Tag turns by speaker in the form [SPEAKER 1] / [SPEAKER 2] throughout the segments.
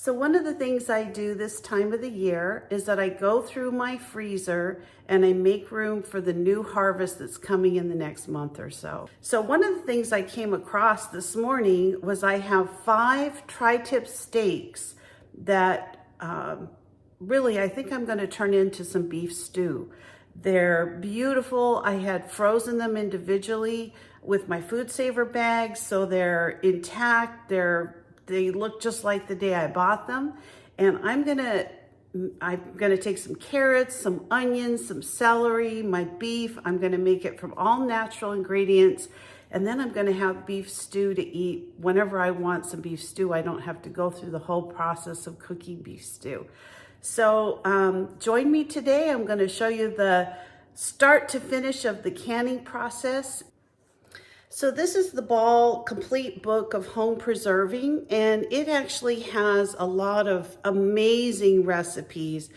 [SPEAKER 1] So one of the things I do this time of the year is that I go through my freezer and I make room for the new harvest that's coming in the next month or so. So one of the things I came across this morning was I have 5 tri-tip steaks that really I think I'm going to turn into some beef stew. They're beautiful. I had frozen them individually with my food saver bags, so they're intact. They look just like the day I bought them. And I'm gonna take some carrots, some onions, some celery, my beef. I'm gonna make it from all natural ingredients. And then I'm gonna have beef stew to eat whenever I want some beef stew. I don't have to go through the whole process of cooking beef stew. So join me today. I'm gonna show you the start to finish of the canning process. So this is the Ball Complete Book of Home Preserving, and it actually has a lot of amazing recipes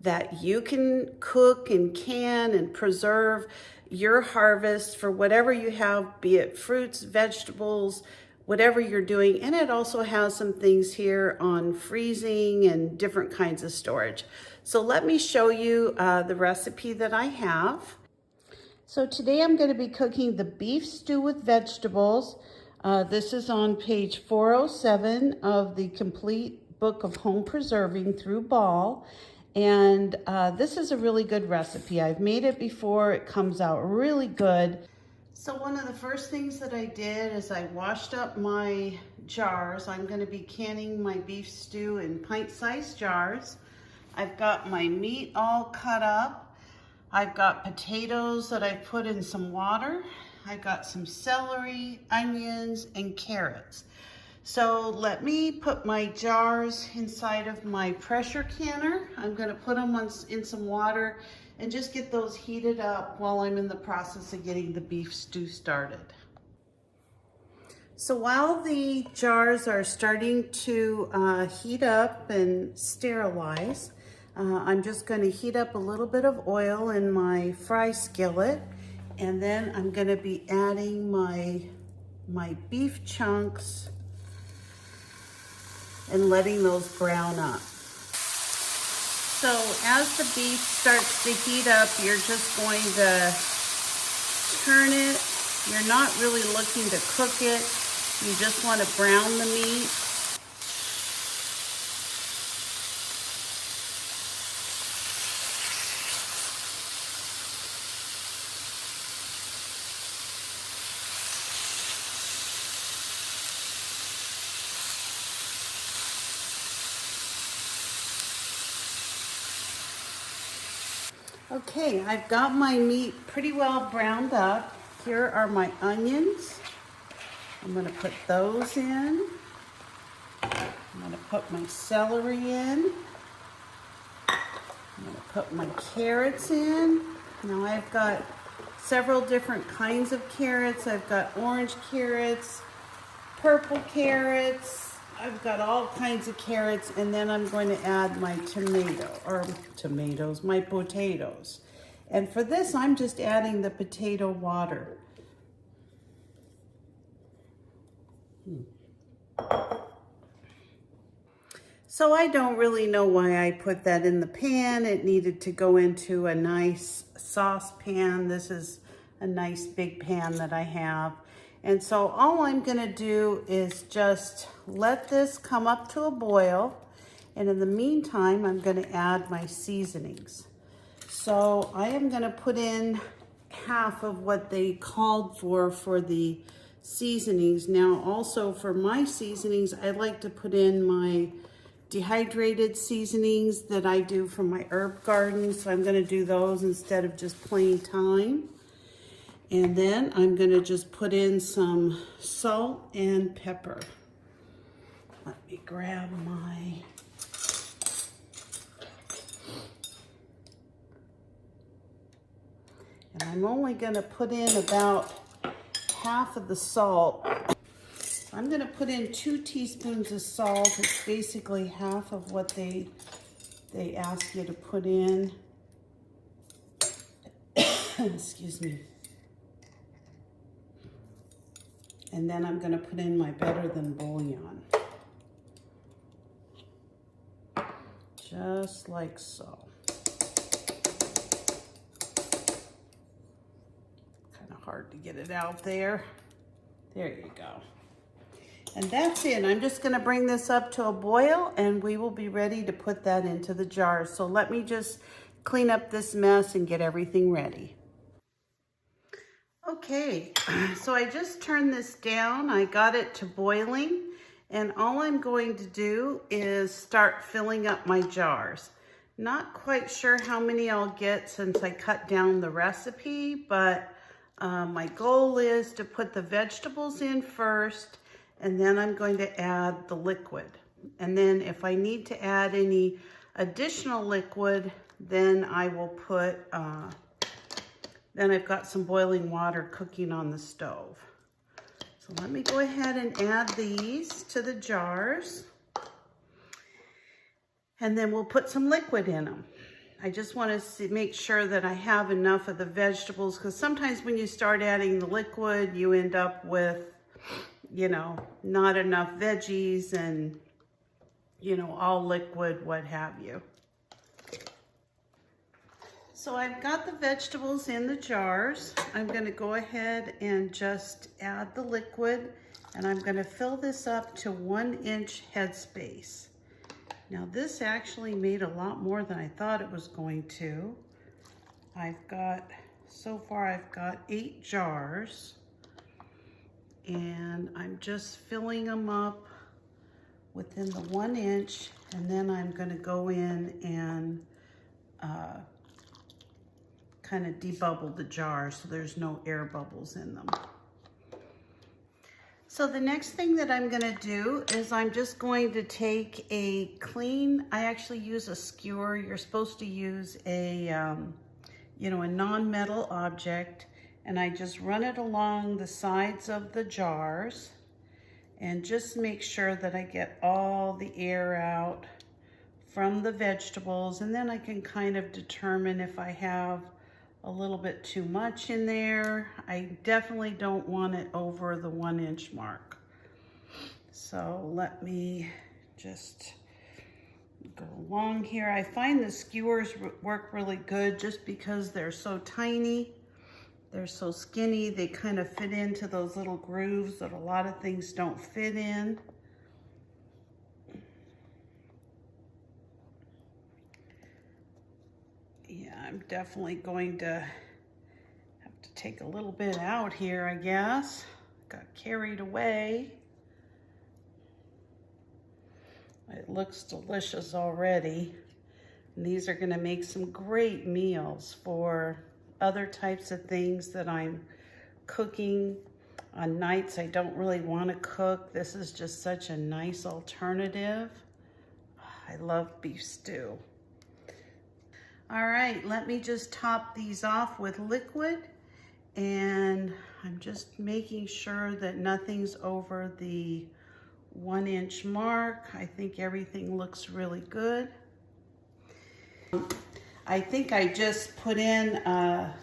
[SPEAKER 1] that you can cook and can and preserve your harvest for whatever you have, be it fruits, vegetables, whatever you're doing. And it also has some things here on freezing and different kinds of storage. So let me show you the recipe that I have. So today I'm going to be cooking the beef stew with vegetables. This is on page 407 of the Complete Book of Home Preserving through Ball. And this is a really good recipe. I've made it before. It comes out really good. So one of the first things that I did is I washed up my jars. I'm going to be canning my beef stew in pint-sized jars. I've got my meat all cut up. I've got potatoes that I put in some water. I've got some celery, onions, and carrots. So let me put my jars inside of my pressure canner. I'm gonna put them in some water and just get those heated up while I'm in the process of getting the beef stew started. So while the jars are starting to heat up and sterilize, I'm just going to heat up a little bit of oil in my fry skillet, and then I'm going to be adding my beef chunks and letting those brown up. So as the beef starts to heat up, you're just going to turn it. You're not really looking to cook it. You just want to brown the meat. Okay, I've got my meat pretty well browned up. Here are my onions. I'm going to put those in. I'm going to put my celery in. I'm going to put my carrots in. Now I've got several different kinds of carrots. I've got orange carrots, purple carrots. I've got all kinds of carrots, and then I'm going to add my my potatoes. And for this, I'm just adding the potato water. So I don't really know why I put that in the pan. It needed to go into a nice saucepan. This is a nice big pan that I have. And so all I'm gonna do is just let this come up to a boil. And in the meantime, I'm gonna add my seasonings. So I am gonna put in half of what they called for the seasonings. Now also for my seasonings, I like to put in my dehydrated seasonings that I do from my herb garden. So I'm gonna do those instead of just plain thyme. And then I'm gonna just put in some salt and pepper. Let me grab my, and I'm only gonna put in about half of the salt. I'm gonna put in 2 teaspoons of salt. It's basically half of what they ask you to put in. Excuse me. And then I'm gonna put in my better than bouillon. just like so. Kind of hard to get it out there. There you go. And that's it. I'm just gonna bring this up to a boil and we will be ready to put that into the jar. So let me just clean up this mess and get everything ready. Okay, so I just turned this down. I got it to boiling, and all I'm going to do is start filling up my jars. Not quite sure how many I'll get since I cut down the recipe, but my goal is to put the vegetables in first, and then I'm going to add the liquid. And then if I need to add any additional liquid, then I will put, then I've got some boiling water cooking on the stove. So let me go ahead and add these to the jars. And then we'll put some liquid in them. I just want to make sure that I have enough of the vegetables, because sometimes when you start adding the liquid, you end up with, you know, not enough veggies and, you know, all liquid, what have you. So I've got the vegetables in the jars. I'm going to go ahead and just add the liquid, and I'm going to fill this up to 1-inch headspace. Now this actually made a lot more than I thought it was going to. So far I've got 8 jars, and I'm just filling them up within the 1 inch, and then I'm going to go in and kind of debubble the jar so there's no air bubbles in them. So the next thing that I'm gonna do is I'm just going to take a clean, I actually use a skewer. You're supposed to use a, you know, a non-metal object, and I just run it along the sides of the jars and just make sure that I get all the air out from the vegetables, and then I can kind of determine if I have a little bit too much in there. I definitely don't want it over the 1-inch mark. So let me just go along here. I find the skewers work really good just because they're so tiny. They're so skinny. They kind of fit into those little grooves that a lot of things don't fit in. Yeah, I'm definitely going to have to take a little bit out here, I guess. Got carried away. It looks delicious already. And these are gonna make some great meals for other types of things that I'm cooking on nights I don't really want to cook. This is just such a nice alternative. I love beef stew. All right, let me just top these off with liquid, and I'm just making sure that nothing's over the 1-inch mark. I think everything looks really good. I think I just put in a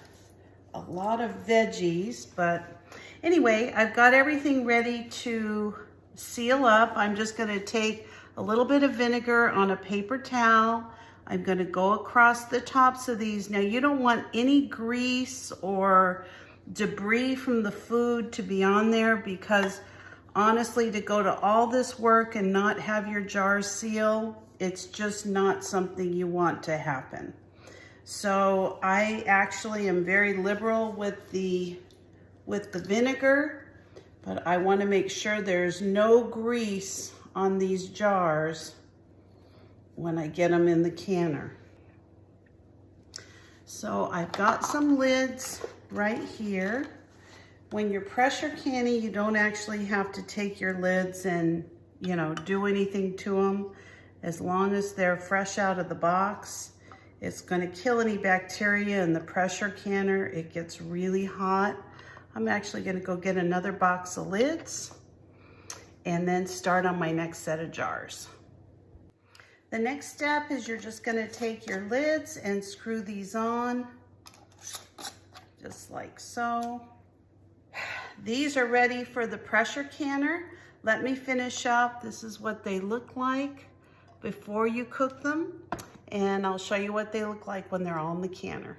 [SPEAKER 1] lot of veggies, but anyway, I've got everything ready to seal up. I'm just gonna take a little bit of vinegar on a paper towel. I'm gonna go across the tops of these. Now you don't want any grease or debris from the food to be on there, because honestly, to go to all this work and not have your jars seal, it's just not something you want to happen. So I actually am very liberal with the vinegar, but I want to make sure there's no grease on these jars when I get them in the canner. So I've got some lids right here. When you're pressure canning, you don't actually have to take your lids and, you know, do anything to them. As long as they're fresh out of the box, it's going to kill any bacteria in the pressure canner. It gets really hot. I'm actually going to go get another box of lids and then start on my next set of jars. The next step is you're just going to take your lids and screw these on, just like so. These are ready for the pressure canner. Let me finish up. This is what they look like. before you cook them, and I'll show you what they look like when they're all in the canner.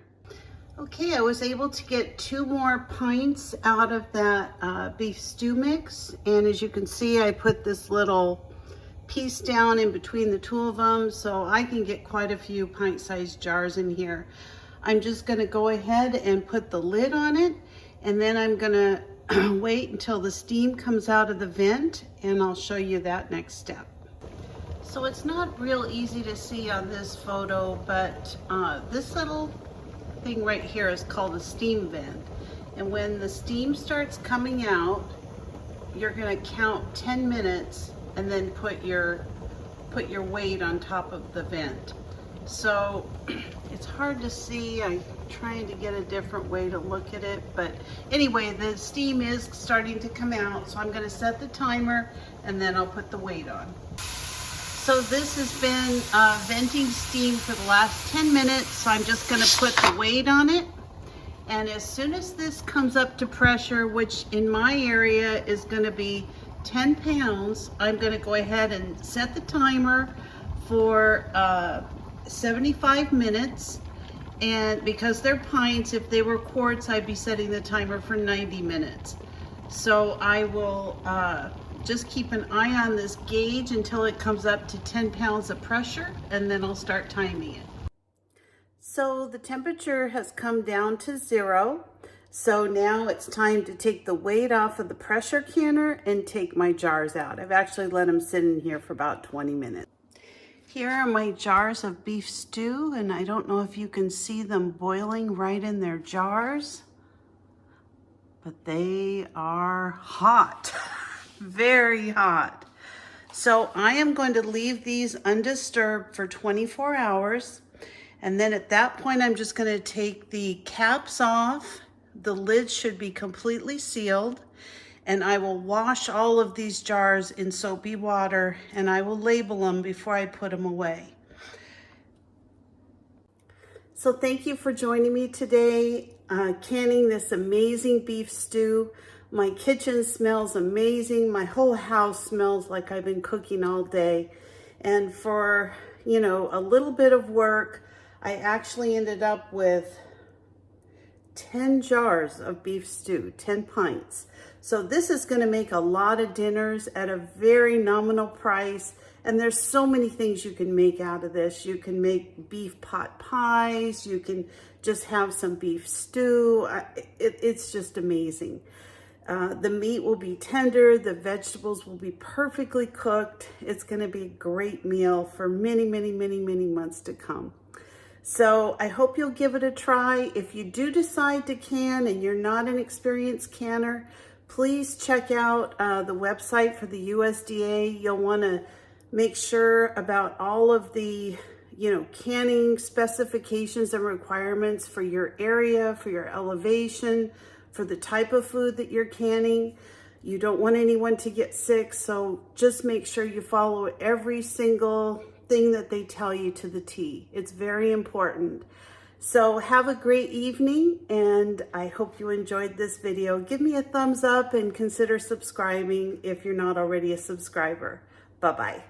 [SPEAKER 1] Okay, I was able to get 2 more pints out of that beef stew mix, and as you can see, I put this little piece down in between the 2 of them, so I can get quite a few pint-sized jars in here. I'm just gonna go ahead and put the lid on it, and then I'm gonna wait until the steam comes out of the vent, and I'll show you that next step. So it's not real easy to see on this photo, but this little thing right here is called a steam vent. And when the steam starts coming out, you're gonna count 10 minutes and then put your weight on top of the vent. So it's hard to see. I'm trying to get a different way to look at it, but anyway, the steam is starting to come out, so I'm going to set the timer and then I'll put the weight on. So this has been venting steam for the last 10 minutes, so I'm just going to put the weight on it, and as soon as this comes up to pressure, which in my area is going to be 10 pounds, I'm going to go ahead and set the timer for 75 minutes, and because they're pints, if they were quarts, I'd be setting the timer for 90 minutes. So I will just keep an eye on this gauge until it comes up to 10 pounds of pressure, and then I'll start timing it. So the temperature has come down to 0. So now it's time to take the weight off of the pressure canner and take my jars out. I've actually let them sit in here for about 20 minutes. Here are my jars of beef stew, and I don't know if you can see them boiling right in their jars, but they are hot, very hot. So I am going to leave these undisturbed for 24 hours, and then at that point I'm just going to take the caps off. The lid should be completely sealed, and I will wash all of these jars in soapy water, and I will label them before I put them away. So thank you for joining me today, canning this amazing beef stew. My kitchen smells amazing. My whole house smells like I've been cooking all day. And for, you know, a little bit of work, I actually ended up with 10 jars of beef stew, 10 pints. So this is going to make a lot of dinners at a very nominal price. And there's so many things you can make out of this. You can make beef pot pies. You can just have some beef stew. It's just amazing. The meat will be tender. The vegetables will be perfectly cooked. It's going to be a great meal for many, many, many, many months to come. So I hope you'll give it a try. If you do decide to can and you're not an experienced canner, please check out the website for the USDA. You'll want to make sure about all of the, canning specifications and requirements for your area, for your elevation, for the type of food that you're canning. You don't want anyone to get sick, so just make sure you follow every single thing that they tell you to the T. It's very important. So have a great evening, and I hope you enjoyed this video. Give me a thumbs up and consider subscribing if you're not already a subscriber. Bye-bye.